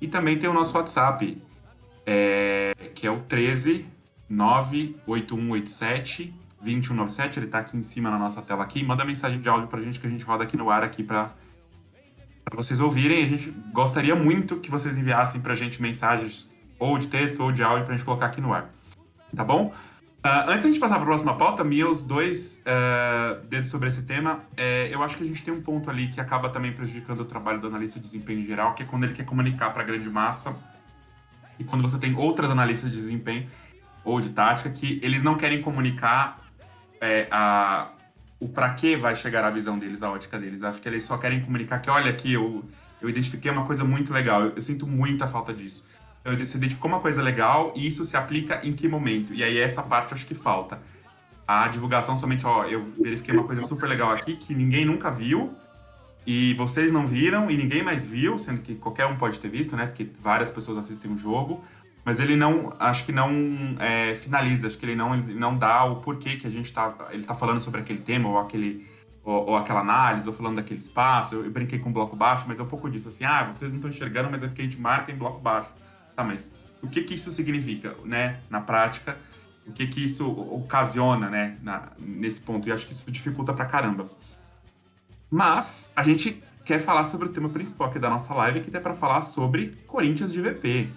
E também tem o nosso WhatsApp, que é o 13 98187 2197. Ele tá aqui em cima na nossa tela aqui. Manda mensagem de áudio pra gente que a gente roda aqui no ar aqui pra vocês ouvirem. A gente gostaria muito que vocês enviassem pra gente mensagens ou de texto ou de áudio pra gente colocar aqui no ar. Tá bom? Antes de a gente passar para a próxima pauta, meus dois dedos sobre esse tema, eu acho que a gente tem um ponto ali que acaba também prejudicando o trabalho do analista de desempenho em geral, que é quando ele quer comunicar para a grande massa e quando você tem outras analistas de desempenho ou de tática que eles não querem comunicar o para que vai chegar a visão deles, a ótica deles. Acho que eles só querem comunicar que, olha aqui, eu identifiquei uma coisa muito legal, eu sinto muita falta disso. Você identificou uma coisa legal e isso se aplica em que momento? E aí essa parte eu acho que falta. A divulgação somente, ó, eu verifiquei uma coisa super legal aqui que ninguém nunca viu e vocês não viram e ninguém mais viu, sendo que qualquer um pode ter visto, né? Porque várias pessoas assistem o jogo, mas ele não, acho que não finaliza, acho que ele não dá o porquê que ele tá falando sobre aquele tema ou aquela análise, ou falando daquele espaço. Eu brinquei com bloco baixo, mas é um pouco disso, assim, vocês não estão enxergando, mas é porque a gente marca em bloco baixo. Tá, mas o que que isso significa, né, na prática? O que que isso ocasiona, né, nesse ponto? E acho que isso dificulta pra caramba. Mas a gente quer falar sobre o tema principal aqui da nossa live, que é para falar sobre Corinthians de VP.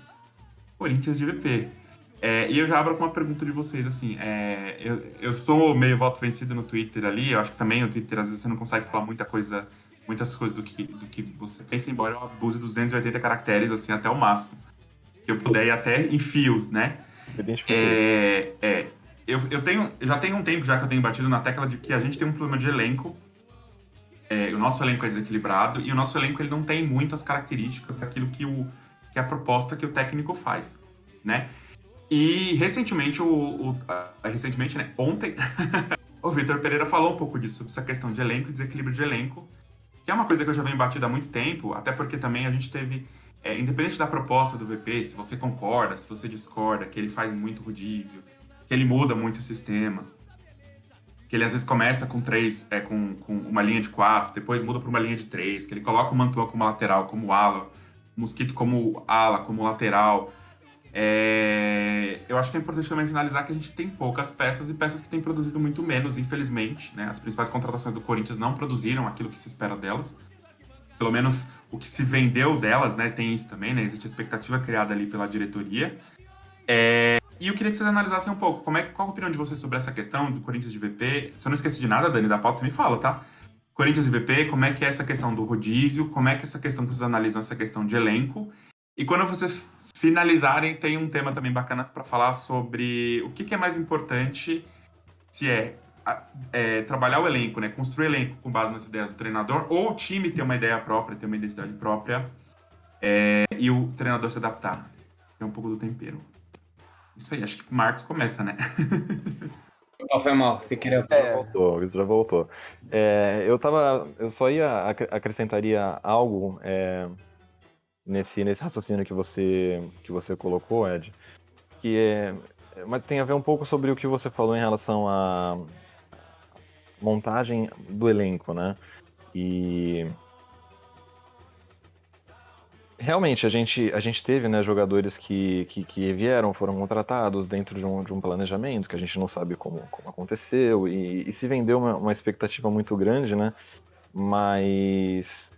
Corinthians de VP. E eu já abro com uma pergunta de vocês, assim, eu sou meio voto vencido no Twitter ali, eu acho que também no Twitter às vezes você não consegue falar muitas coisas do que você pensa, embora eu abuse 280 caracteres, assim, até o máximo, que eu puder ir até em fios, né? Me identifiquei. Já tenho um tempo já que eu tenho batido na tecla de que a gente tem um problema de elenco. O nosso elenco é desequilibrado e o nosso elenco ele não tem muitas características daquilo que é a proposta que o técnico faz, né? E recentemente, recentemente, né? Ontem, o Vitor Pereira falou um pouco disso, sobre essa questão de elenco e desequilíbrio de elenco, que é uma coisa que eu já venho batida há muito tempo, até porque também a gente teve, independente da proposta do VP, se você concorda, se você discorda, que ele faz muito rodízio, que ele muda muito o sistema, que ele às vezes começa com três, com uma linha de quatro, depois muda para uma linha de três, que ele coloca o Mantua como lateral, como ala, o Mosquito como ala, como lateral. Eu acho que é importante também analisar que a gente tem poucas peças e peças que têm produzido muito menos, infelizmente, né? As principais contratações do Corinthians não produziram aquilo que se espera delas. Pelo menos o que se vendeu delas, né? Tem isso também, né? Existe a expectativa criada ali pela diretoria. E eu queria que vocês analisassem um pouco qual a opinião de vocês sobre essa questão do Corinthians de VP. Se eu não esqueci de nada, Dani, da pauta, você me fala, tá? Corinthians e VP, como é que é essa questão do rodízio, como é que essa questão que vocês analisam essa questão de elenco. E quando vocês finalizarem, tem um tema também bacana para falar sobre o que é mais importante, se trabalhar o elenco, né? Construir elenco com base nas ideias do treinador, ou o time ter uma ideia própria, ter uma identidade própria, e o treinador se adaptar. É um pouco do tempero. Isso aí, acho que o Marcos começa, né? Foi mal, fiquei Isso já voltou, isso já voltou. Eu só acrescentaria algo nesse raciocínio que você colocou, Ed, mas tem a ver um pouco sobre o que você falou em relação à montagem do elenco, né? E realmente a gente teve, né, jogadores que vieram, foram contratados dentro de um planejamento que a gente não sabe como aconteceu e se vendeu uma expectativa muito grande, né? Mas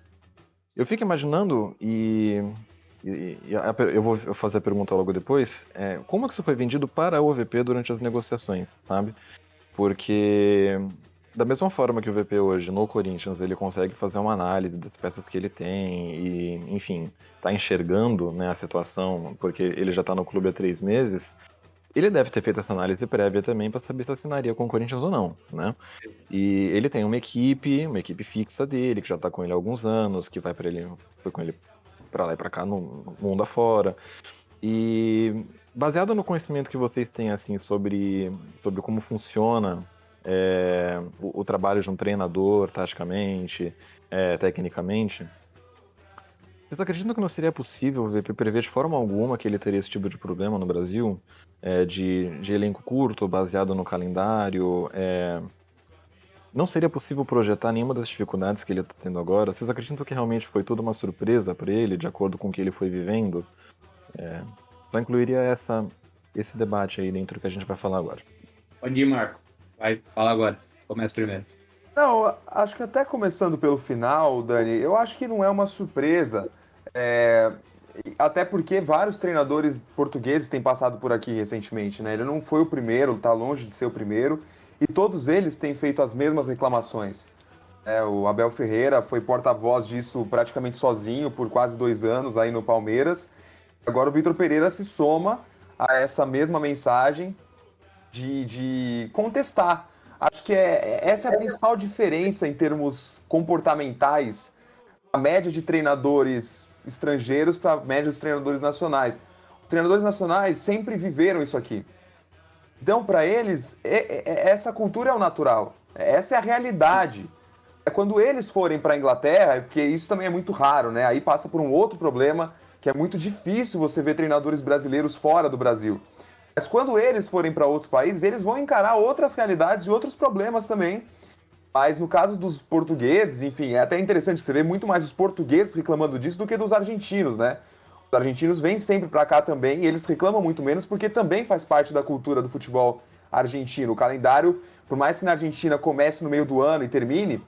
eu fico imaginando eu vou fazer a pergunta logo depois, como é que isso foi vendido para o VP durante as negociações, sabe? Porque da mesma forma que o VP hoje no Corinthians ele consegue fazer uma análise das peças que ele tem e, enfim, tá enxergando, né, a situação, porque ele já tá no clube há 3 meses, ele deve ter feito essa análise prévia também para saber se assinaria com o Corinthians ou não, né? E ele tem uma equipe fixa dele, que já tá com ele há alguns anos, que foi com ele pra lá e pra cá no mundo afora. E baseado no conhecimento que vocês têm assim sobre como funciona o trabalho de um treinador, taticamente, tecnicamente, vocês acreditam que não seria possível prever de forma alguma que ele teria esse tipo de problema no Brasil? De elenco curto, baseado no calendário, não seria possível projetar nenhuma das dificuldades que ele está tendo agora? Vocês acreditam que realmente foi tudo uma surpresa para ele, de acordo com o que ele foi vivendo? Só incluiria esse debate aí dentro do que a gente vai falar agora. Pode ir, Marco. Vai, fala agora. Começa primeiro. Não, acho que até começando pelo final, Dani, eu acho que não é uma surpresa. Até porque vários treinadores portugueses têm passado por aqui recentemente, né? Ele não foi o primeiro, está longe de ser o primeiro, e todos eles têm feito as mesmas reclamações. O Abel Ferreira foi porta-voz disso praticamente sozinho por quase 2 anos aí no Palmeiras. Agora o Vitor Pereira se soma a essa mesma mensagem de contestar. Acho que essa é a principal diferença em termos comportamentais, a média de treinadores estrangeiros para a média dos treinadores nacionais. Os treinadores nacionais sempre viveram isso aqui. Então, para eles, essa cultura é o natural. Essa é a realidade. É quando eles forem para a Inglaterra, porque isso também é muito raro, né? Aí passa por um outro problema, que é muito difícil você ver treinadores brasileiros fora do Brasil. Mas quando eles forem para outros países, eles vão encarar outras realidades e outros problemas também. Mas no caso dos portugueses, enfim, é até interessante, você vê muito mais os portugueses reclamando disso do que dos argentinos, né? Os argentinos vêm sempre para cá também e eles reclamam muito menos porque também faz parte da cultura do futebol argentino. O calendário, por mais que na Argentina comece no meio do ano e termine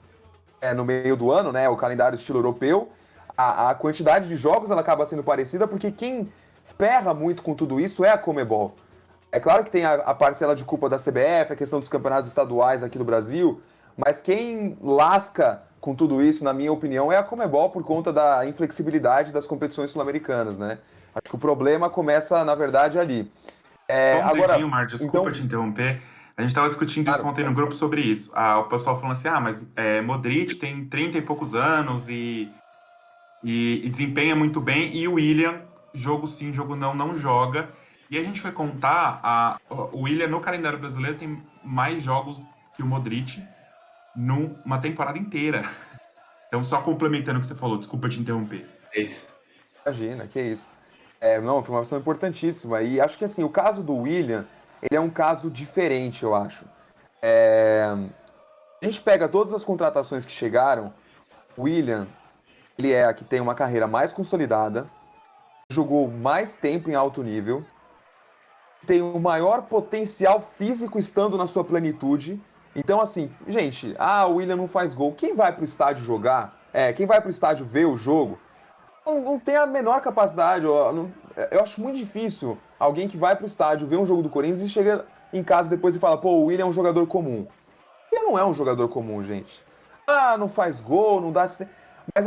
no meio do ano, né? O calendário estilo europeu, a quantidade de jogos ela acaba sendo parecida porque quem ferra muito com tudo isso é a Conmebol. É claro que tem a parcela de culpa da CBF, a questão dos campeonatos estaduais aqui do Brasil, mas quem lasca com tudo isso, na minha opinião, é a Conmebol por conta da inflexibilidade das competições sul-americanas, né? Acho que o problema começa, na verdade, ali. Só um dedinho, Mar, desculpa te interromper. A gente estava discutindo isso ontem no grupo sobre isso. O pessoal falando assim, mas Modric tem 30 e poucos anos e desempenha muito bem, e o William, jogo sim, jogo não joga. E a gente foi contar, o William no calendário brasileiro tem mais jogos que o Modric numa temporada inteira. Então, só complementando o que você falou, desculpa te interromper. É isso. Imagina, que é isso. Não, informação importantíssima. E acho que assim, o caso do William, ele é um caso diferente, eu acho. A gente pega todas as contratações que chegaram, o William, ele é a que tem uma carreira mais consolidada, jogou mais tempo em alto nível, tem o maior potencial físico estando na sua plenitude. Então, assim, gente, o William não faz gol. Quem vai pro estádio jogar, quem vai pro estádio ver o jogo, não tem a menor capacidade. Eu acho muito difícil alguém que vai pro estádio ver um jogo do Corinthians e chega em casa depois e fala, pô, o William é um jogador comum. Ele não é um jogador comum, gente. Não faz gol, não dá... Mas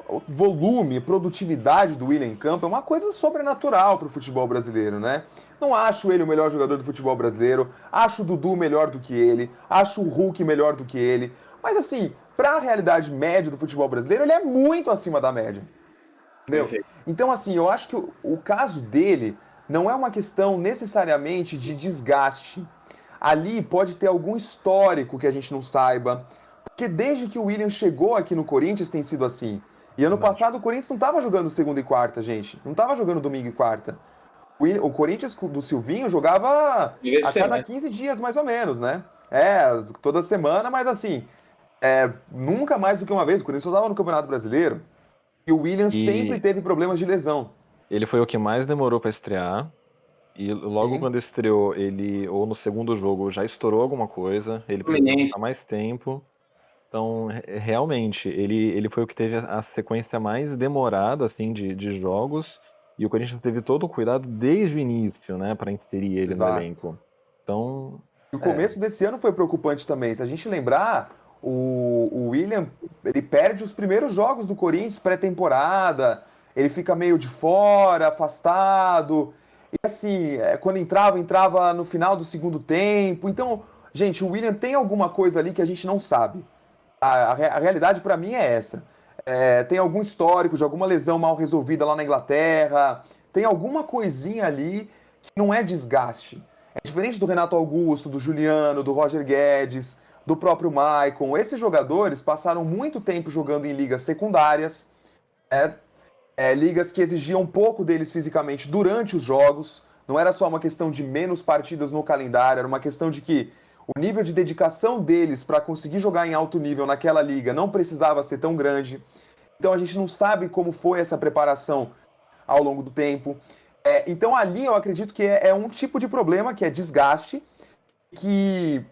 o volume, a produtividade do William em campo é uma coisa sobrenatural para o futebol brasileiro, né? Não acho ele o melhor jogador do futebol brasileiro, acho o Dudu melhor do que ele, acho o Hulk melhor do que ele, mas assim, para a realidade média do futebol brasileiro, ele é muito acima da média, entendeu? Perfeito. Então assim, eu acho que o caso dele não é uma questão necessariamente de desgaste. Ali pode ter algum histórico que a gente não saiba, porque desde que o William chegou aqui no Corinthians tem sido assim. E ano passado o Corinthians não estava jogando segunda e quarta, gente. Não estava jogando domingo e quarta. O Corinthians do Silvinho jogava a cada 15 dias, mais ou menos, né? Toda semana, mas assim, nunca mais do que uma vez. O Corinthians só estava no Campeonato Brasileiro. E o William sempre teve problemas de lesão. Ele foi o que mais demorou para estrear. E logo quando estreou, ou no segundo jogo, já estourou alguma coisa. Ele precisou ficar mais tempo. Então, realmente, ele foi o que teve a sequência mais demorada, assim, de jogos, e o Corinthians teve todo o cuidado desde o início, né, para inserir ele no elenco. Então... E o começo desse ano foi preocupante também. Se a gente lembrar, o William, ele perde os primeiros jogos do Corinthians pré-temporada, ele fica meio de fora, afastado, e assim, quando entrava no final do segundo tempo. Então, gente, o William tem alguma coisa ali que a gente não sabe. A realidade para mim é essa. Tem algum histórico de alguma lesão mal resolvida lá na Inglaterra, tem alguma coisinha ali que não é desgaste. É diferente do Renato Augusto, do Juliano, do Roger Guedes, do próprio Maicon. Esses jogadores passaram muito tempo jogando em ligas secundárias, ligas que exigiam um pouco deles fisicamente durante os jogos. Não era só uma questão de menos partidas no calendário, era uma questão de que o nível de dedicação deles para conseguir jogar em alto nível naquela liga não precisava ser tão grande. Então a gente não sabe como foi essa preparação ao longo do tempo. Então ali eu acredito que é um tipo de problema, que é desgaste, que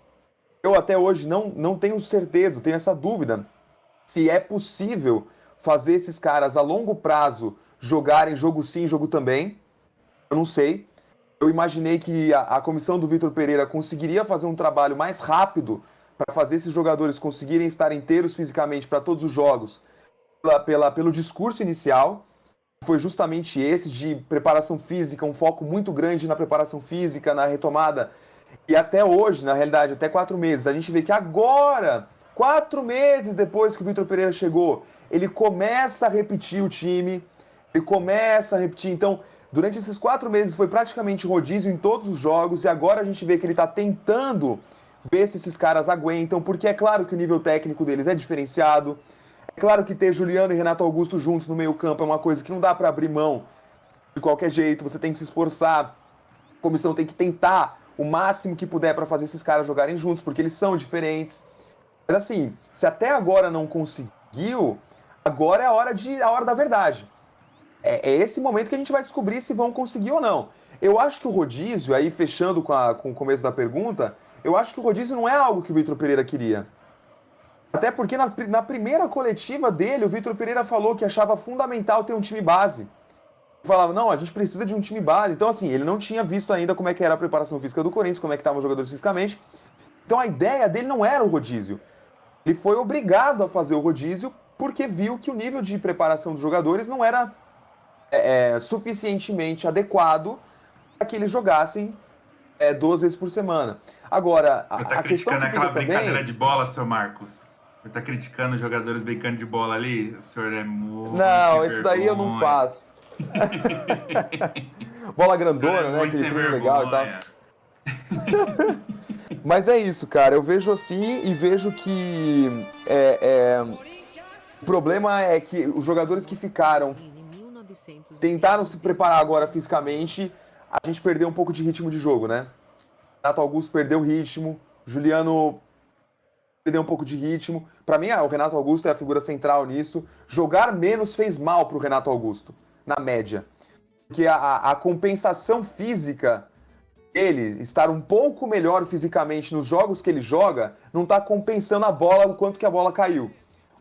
eu até hoje não tenho certeza, tenho essa dúvida, se é possível fazer esses caras a longo prazo jogarem jogo sim, jogo também. Eu não sei. Eu imaginei que a comissão do Vitor Pereira conseguiria fazer um trabalho mais rápido para fazer esses jogadores conseguirem estar inteiros fisicamente para todos os jogos, pelo discurso inicial. Foi justamente esse, de preparação física, um foco muito grande na preparação física, na retomada. E até hoje, na realidade, até 4 meses, a gente vê que agora, 4 meses depois que o Vitor Pereira chegou, ele começa a repetir o time, ele começa a repetir. Então, durante esses 4 meses foi praticamente rodízio em todos os jogos, e agora a gente vê que ele está tentando ver se esses caras aguentam, porque é claro que o nível técnico deles é diferenciado. É claro que ter Juliano e Renato Augusto juntos no meio-campo é uma coisa que não dá para abrir mão de qualquer jeito, você tem que se esforçar, a comissão tem que tentar o máximo que puder para fazer esses caras jogarem juntos, porque eles são diferentes. Mas assim, se até agora não conseguiu, agora é a hora da verdade. É esse momento que a gente vai descobrir se vão conseguir ou não. Eu acho que o rodízio, aí fechando com o começo da pergunta, eu acho que o rodízio não é algo que o Vitor Pereira queria. Até porque na primeira coletiva dele, o Vitor Pereira falou que achava fundamental ter um time base. Falava, não, a gente precisa de um time base. Então, assim, ele não tinha visto ainda como é que era a preparação física do Corinthians, como é que estavam os jogadores fisicamente. Então, a ideia dele não era o rodízio. Ele foi obrigado a fazer o rodízio porque viu que o nível de preparação dos jogadores não era suficientemente adequado para que eles jogassem 2 vezes por semana. Agora, tá criticando aquela brincadeira de bola, seu Marcos? Você tá criticando os jogadores brincando de bola ali? O senhor é muito Não, isso daí eu não faço. Bola grandona, né? Aquele prêmio legal e tal. Mas é isso, cara. Eu vejo assim e vejo que o problema é que os jogadores que ficaram tentaram se preparar agora fisicamente, a gente perdeu um pouco de ritmo de jogo, né? Renato Augusto perdeu ritmo, Juliano perdeu um pouco de ritmo. Pra mim, o Renato Augusto é a figura central nisso. Jogar menos fez mal pro Renato Augusto, na média. Porque a compensação física dele, estar um pouco melhor fisicamente nos jogos que ele joga, não tá compensando a bola, o quanto que a bola caiu.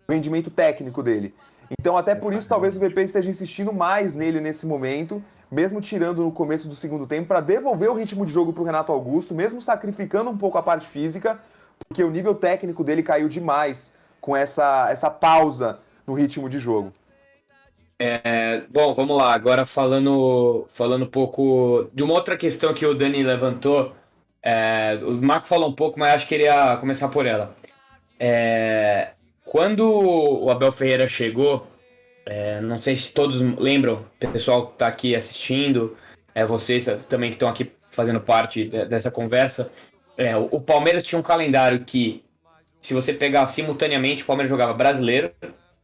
O rendimento técnico dele. Então, até por isso, talvez o VP esteja insistindo mais nele nesse momento, mesmo tirando no começo do segundo tempo, para devolver o ritmo de jogo pro Renato Augusto, mesmo sacrificando um pouco a parte física, porque o nível técnico dele caiu demais com essa pausa no ritmo de jogo. Bom, vamos lá. Agora falando um pouco de uma outra questão que o Dani levantou. O Marco falou um pouco, mas acho que queria começar por ela. Quando o Abel Ferreira chegou, não sei se todos lembram, o pessoal que está aqui assistindo, vocês também que estão aqui fazendo parte dessa conversa, o Palmeiras tinha um calendário que, se você pegar simultaneamente, o Palmeiras jogava Brasileiro,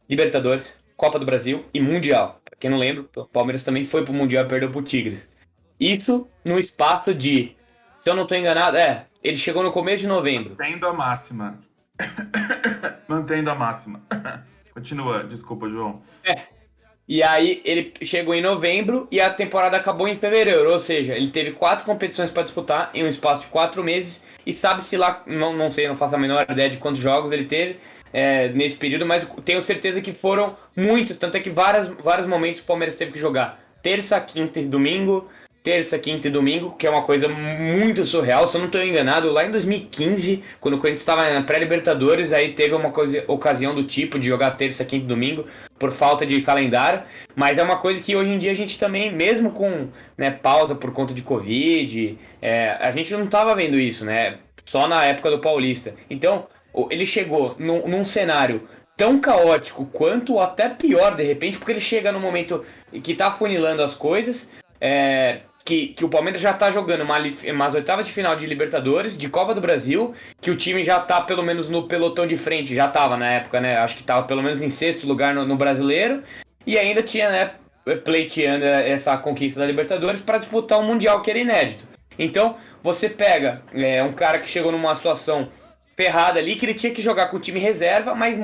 Libertadores, Copa do Brasil e Mundial. Pra quem não lembra, o Palmeiras também foi pro Mundial e perdeu pro Tigres. Isso no espaço de, se eu não tô enganado, ele chegou no começo de novembro. Mantendo a máxima. Mantendo a máxima. Continua, desculpa, João. E aí ele chegou em novembro e a temporada acabou em fevereiro, ou seja, ele teve 4 competições para disputar em um espaço de 4 meses e sabe-se lá, não sei, não faço a menor ideia de quantos jogos ele teve nesse período, mas tenho certeza que foram muitos, tanto é que vários momentos o Palmeiras teve que jogar terça, quinta e domingo, que é uma coisa muito surreal. Se eu não estou enganado, lá em 2015, quando o Corinthians estava na pré-Libertadores, aí teve uma ocasião do tipo de jogar terça, quinta e domingo, por falta de calendário, mas é uma coisa que hoje em dia a gente também, mesmo com pausa por conta de Covid, a gente não estava vendo isso, né? Só na época do Paulista. Então, ele chegou num cenário tão caótico quanto, ou até pior de repente, porque ele chega no momento que está afunilando as coisas, que o Palmeiras já tá jogando umas oitavas de final de Libertadores, de Copa do Brasil, que o time já tá pelo menos no pelotão de frente, já tava na época, né? Acho que tava pelo menos em 6º lugar no Brasileiro, e ainda tinha, pleiteando essa conquista da Libertadores para disputar um Mundial que era inédito. Então, você pega um cara que chegou numa situação ferrada ali, que ele tinha que jogar com o time reserva, mas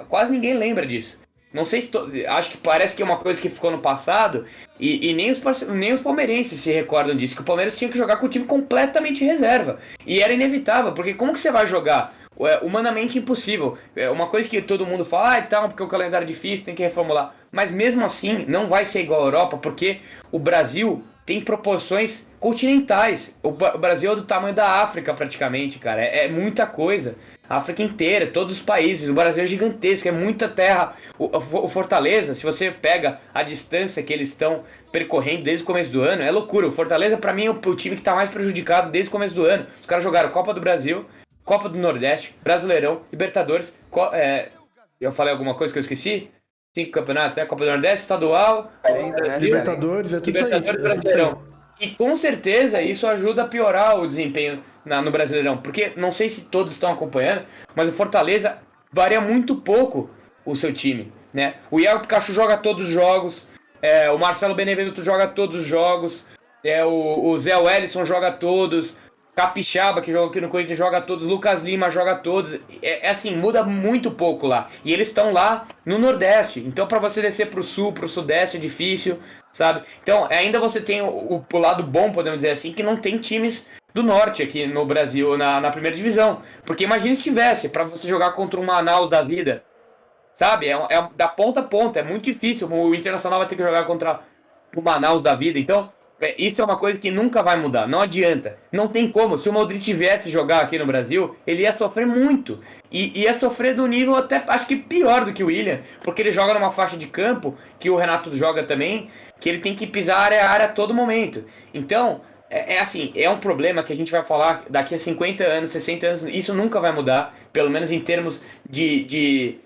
quase ninguém lembra disso. Não sei se... acho que parece que é uma coisa que ficou no passado e nem os palmeirenses se recordam disso, que o Palmeiras tinha que jogar com o time completamente reserva. E era inevitável, porque como que você vai jogar? Humanamente impossível. É uma coisa que todo mundo fala, então, porque o calendário é difícil, tem que reformular. Mas mesmo assim, não vai ser igual à Europa, porque o Brasil tem proporções continentais. O Brasil é do tamanho da África, praticamente, cara. É muita coisa. A África inteira, todos os países. O Brasil é gigantesco, é muita terra. O Fortaleza, se você pega a distância que eles estão percorrendo desde o começo do ano, é loucura. O Fortaleza, pra mim, é o time que tá mais prejudicado desde o começo do ano. Os caras jogaram Copa do Brasil, Copa do Nordeste, Brasileirão, Libertadores. Eu falei alguma coisa que eu esqueci? 5 campeonatos, né? Copa do Nordeste, Estadual, Libertadores, é tudo Libertadores, Brasileirão. E com certeza isso ajuda a piorar o desempenho no Brasileirão. Porque não sei se todos estão acompanhando, mas o Fortaleza varia muito pouco o seu time, né? O Iago Pikachu joga todos os jogos, o Marcelo Benevenuto joga todos os jogos, o Zé Wellison joga todos, Capixaba, que joga aqui no Corinthians, joga todos, Lucas Lima joga todos. Assim, muda muito pouco lá. E eles estão lá no Nordeste. Então, para você descer pro Sul, pro Sudeste é difícil, sabe? Então, ainda você tem o lado bom, podemos dizer assim, que não tem times do Norte aqui no Brasil, na primeira divisão. Porque imagine se tivesse, para você jogar contra um Manaus da vida, sabe? É da ponta a ponta, é muito difícil. O Internacional vai ter que jogar contra o Manaus da vida. Então, isso é uma coisa que nunca vai mudar, não adianta. Não tem como. Se o Modric viesse jogar aqui no Brasil, ele ia sofrer muito. E ia sofrer do nível até, acho que pior do que o William, porque ele joga numa faixa de campo, que o Renato joga também, que ele tem que pisar a área a todo momento. Então, assim, é um problema que a gente vai falar daqui a 50 anos, 60 anos, isso nunca vai mudar, pelo menos em termos de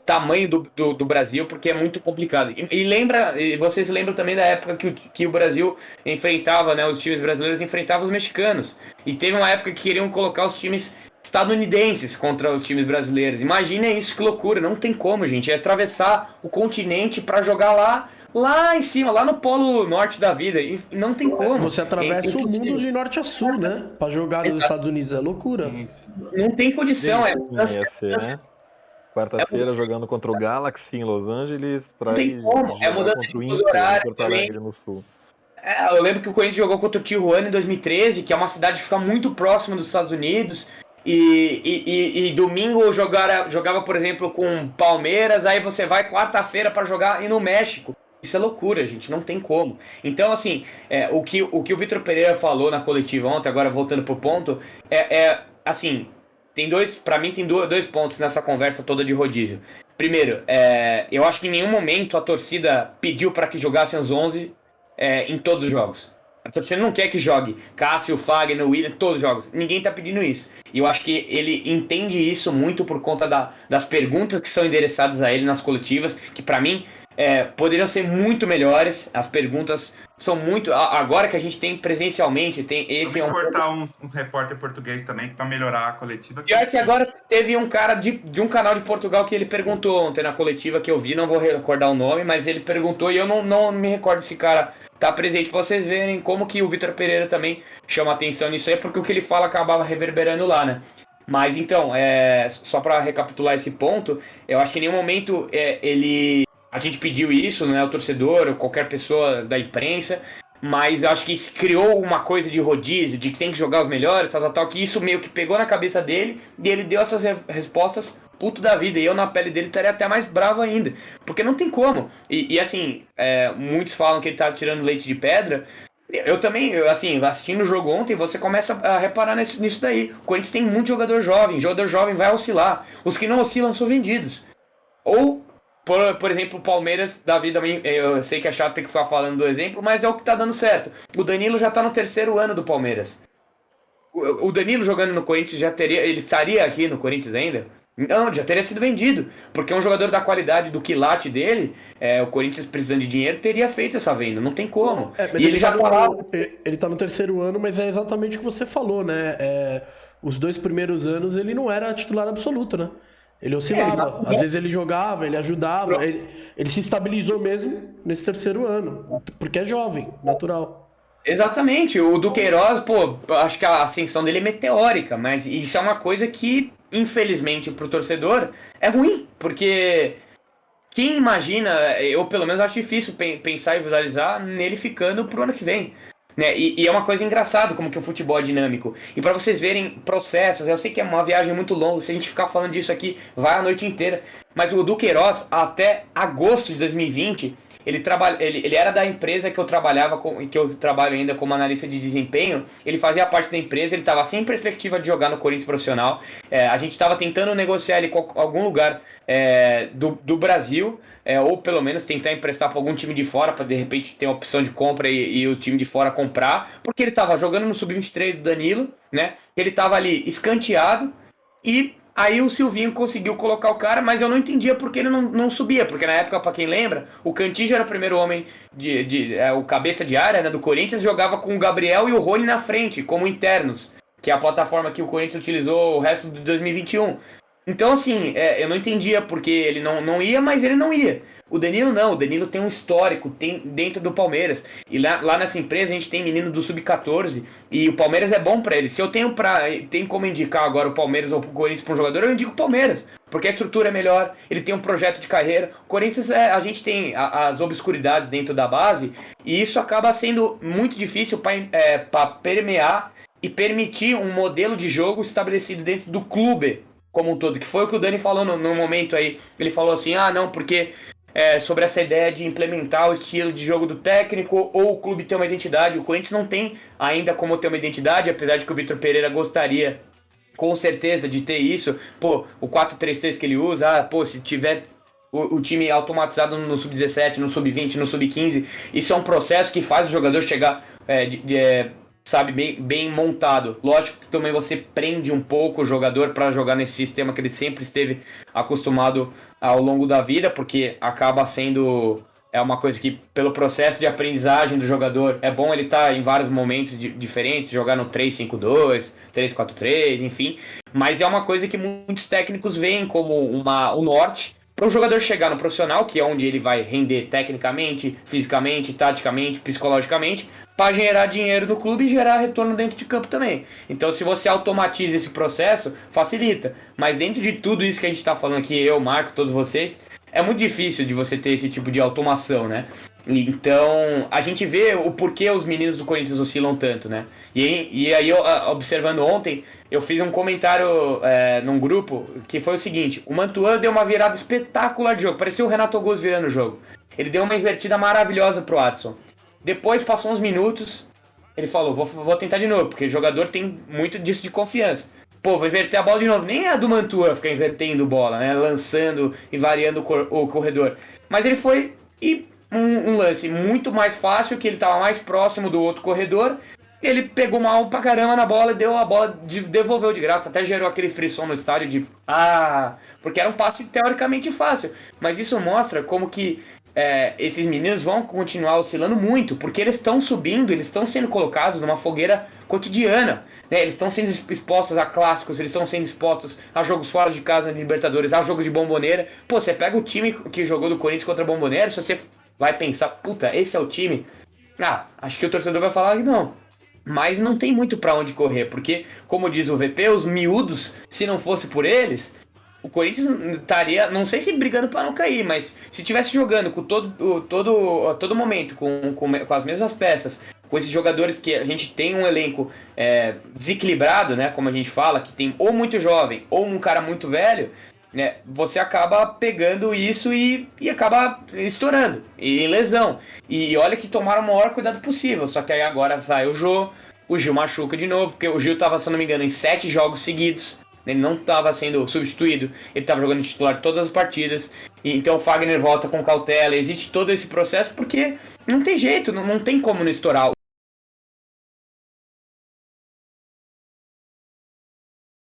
tamanho do Brasil, porque é muito complicado. E vocês lembram também da época que o Brasil enfrentava, né, os times brasileiros enfrentavam os mexicanos. E teve uma época que queriam colocar os times estadunidenses contra os times brasileiros. Imaginem isso, que loucura. Não tem como, gente. É atravessar o continente para jogar lá em cima, lá no polo norte da vida. E não tem como. Você atravessa o mundo de norte a sul, né? Para jogar nos Estados Unidos. É loucura. Não tem condição. Ia ser, né? Quarta-feira jogando contra o Galaxy em Los Angeles. Não tem como. É mudança de fuso horário também. No sul. Eu lembro que o Corinthians jogou contra o Tijuana em 2013, que é uma cidade que fica muito próxima dos Estados Unidos. E domingo jogava, por exemplo, com Palmeiras. Aí você vai quarta-feira para jogar no México. Isso é loucura, gente. Não tem como. Então, assim, o que o Vitor Pereira falou na coletiva ontem, agora voltando pro ponto, assim... Para mim tem dois pontos nessa conversa toda de rodízio. Primeiro, eu acho que em nenhum momento a torcida pediu para que jogassem os 11 em todos os jogos. A torcida não quer que jogue Cássio, Fagner, William, todos os jogos. Ninguém tá pedindo isso. E eu acho que ele entende isso muito por conta das perguntas que são endereçadas a ele nas coletivas, que para mim poderiam ser muito melhores. As perguntas são muito... Agora que a gente tem presencialmente, tem esse... Vamos cortar uns repórter português também, para melhorar a coletiva. Pior que agora teve um cara de um canal de Portugal que ele perguntou ontem na coletiva que eu vi, não vou recordar o nome, mas ele perguntou e eu não me recordo desse cara tá presente, pra vocês verem como que o Vitor Pereira também chama atenção nisso aí, porque o que ele fala acabava reverberando lá, né? Mas então, só para recapitular esse ponto, eu acho que em nenhum momento a gente pediu isso, né, o torcedor ou qualquer pessoa da imprensa, mas eu acho que se criou uma coisa de rodízio, de que tem que jogar os melhores, tal, que isso meio que pegou na cabeça dele, e ele deu essas respostas puto da vida, e eu na pele dele estaria até mais bravo ainda, porque não tem como. E assim, muitos falam que ele tá tirando leite de pedra. Eu também, assim, assistindo o jogo ontem, você começa a reparar nisso daí. O Corinthians tem muito jogador jovem vai oscilar. Os que não oscilam são vendidos. Ou, por exemplo, o Palmeiras da vida, eu sei que é chato ter que ficar falando do exemplo, mas é o que tá dando certo. O Danilo já tá no 3º ano do Palmeiras. O Danilo jogando no Corinthians ele estaria aqui no Corinthians ainda? Não, já teria sido vendido, porque um jogador da qualidade do quilate dele, o Corinthians precisando de dinheiro, teria feito essa venda, não tem como. E ele já tá lá. Ele tá no 3º ano, mas é exatamente o que você falou, né? Os 2 primeiros anos ele não era titular absoluto, né? Ele oscilava, às vezes ele jogava, ele ajudava, ele se estabilizou mesmo nesse 3º ano, porque é jovem, natural. Exatamente, o Duqueiroz, pô, acho que a ascensão dele é meteórica, mas isso é uma coisa que, infelizmente, pro torcedor é ruim, porque quem imagina, eu pelo menos acho difícil pensar e visualizar nele ficando pro ano que vem. Né? E é uma coisa engraçada como que o futebol é dinâmico. E para vocês verem processos, eu sei que é uma viagem muito longa, se a gente ficar falando disso aqui, vai a noite inteira. Mas o Duqueiroz, até agosto de 2020, ele era da empresa que eu trabalhava, que eu trabalho ainda como analista de desempenho. Ele fazia parte da empresa, ele estava sem perspectiva de jogar no Corinthians profissional. A gente estava tentando negociar ele com algum lugar do Brasil, ou pelo menos tentar emprestar para algum time de fora, para de repente ter uma opção de compra e o time de fora comprar, porque ele estava jogando no Sub-23 do Danilo, né? Ele estava ali escanteado e aí o Silvinho conseguiu colocar o cara, mas eu não entendia porque ele não subia. Porque na época, pra quem lembra, o Cantillo era o primeiro homem, o cabeça de área, né, do Corinthians, jogava com o Gabriel e o Rony na frente, como internos, que é a plataforma que o Corinthians utilizou o resto de 2021. Então, assim, eu não entendia porque ele não ia, mas ele não ia. O Danilo não, o Danilo tem um histórico dentro do Palmeiras. E lá nessa empresa a gente tem menino do Sub-14 e o Palmeiras é bom pra ele. Se eu tenho como indicar agora o Palmeiras ou o Corinthians pra um jogador, eu indico o Palmeiras. Porque a estrutura é melhor, ele tem um projeto de carreira. O Corinthians, a gente tem as obscuridades dentro da base e isso acaba sendo muito difícil para permear e permitir um modelo de jogo estabelecido dentro do clube como um todo. Que foi o que o Dani falou no momento aí. Ele falou assim, não, porque... sobre essa ideia de implementar o estilo de jogo do técnico ou o clube ter uma identidade. O Corinthians não tem ainda como ter uma identidade, apesar de que o Vitor Pereira gostaria com certeza de ter isso. Pô, o 4-3-3 que ele usa, se tiver o time automatizado no Sub-17, no Sub-20, no Sub-15, isso é um processo que faz o jogador chegar sabe, bem montado. Lógico que também você prende um pouco o jogador para jogar nesse sistema que ele sempre esteve acostumado ao longo da vida, porque acaba sendo uma coisa que, pelo processo de aprendizagem do jogador, é bom ele estar em vários momentos diferentes, jogar no 3-5-2, 3-4-3, enfim, mas é uma coisa que muitos técnicos veem como o norte para o jogador chegar no profissional, que é onde ele vai render tecnicamente, fisicamente, taticamente, psicologicamente, para gerar dinheiro no clube e gerar retorno dentro de campo também. Então, se você automatiza esse processo, facilita. Mas dentro de tudo isso que a gente está falando aqui, eu, Marco, todos vocês, é muito difícil de você ter esse tipo de automação, né? Então, a gente vê o porquê os meninos do Corinthians oscilam tanto, né? E aí, observando ontem, eu fiz um comentário num grupo que foi o seguinte: o Mantuan deu uma virada espetacular de jogo, parecia o Renato Augusto virando o jogo. Ele deu uma invertida maravilhosa pro Adson. Depois, passou uns minutos, ele falou, vou tentar de novo, porque o jogador tem muito disso de confiança. Pô, vou inverter a bola de novo. Nem é a do Mantua ficar invertendo bola, né? Lançando e variando o corredor. Mas ele foi um lance muito mais fácil, que ele estava mais próximo do outro corredor. Ele pegou mal pra caramba na bola e deu a bola, devolveu de graça. Até gerou aquele frisson no estádio porque era um passe teoricamente fácil. Mas isso mostra como que esses meninos vão continuar oscilando muito, porque eles estão subindo, eles estão sendo colocados numa fogueira cotidiana, né? Eles estão sendo expostos a clássicos, eles estão sendo expostos a jogos fora de casa de Libertadores, a jogos de Bomboneira. Pô, você pega o time que jogou do Corinthians contra a Bomboneira, se você vai pensar, puta, esse é o time, acho que o torcedor vai falar que não. Mas não tem muito pra onde correr, porque, como diz o VP, os miúdos, se não fosse por eles, o Corinthians estaria, não sei se brigando para não cair, mas se tivesse jogando com todo momento, com as mesmas peças, com esses jogadores que a gente tem um elenco desequilibrado, né, como a gente fala, que tem ou muito jovem ou um cara muito velho, né, você acaba pegando isso e acaba estourando, em lesão. E olha que tomaram o maior cuidado possível, só que aí agora sai o Gil machuca de novo, porque o Gil estava, se eu não me engano, em 7 jogos seguidos. Ele não estava sendo substituído, ele estava jogando titular todas as partidas. Então o Fagner volta com cautela. Existe todo esse processo porque não tem jeito, não tem como não estourar.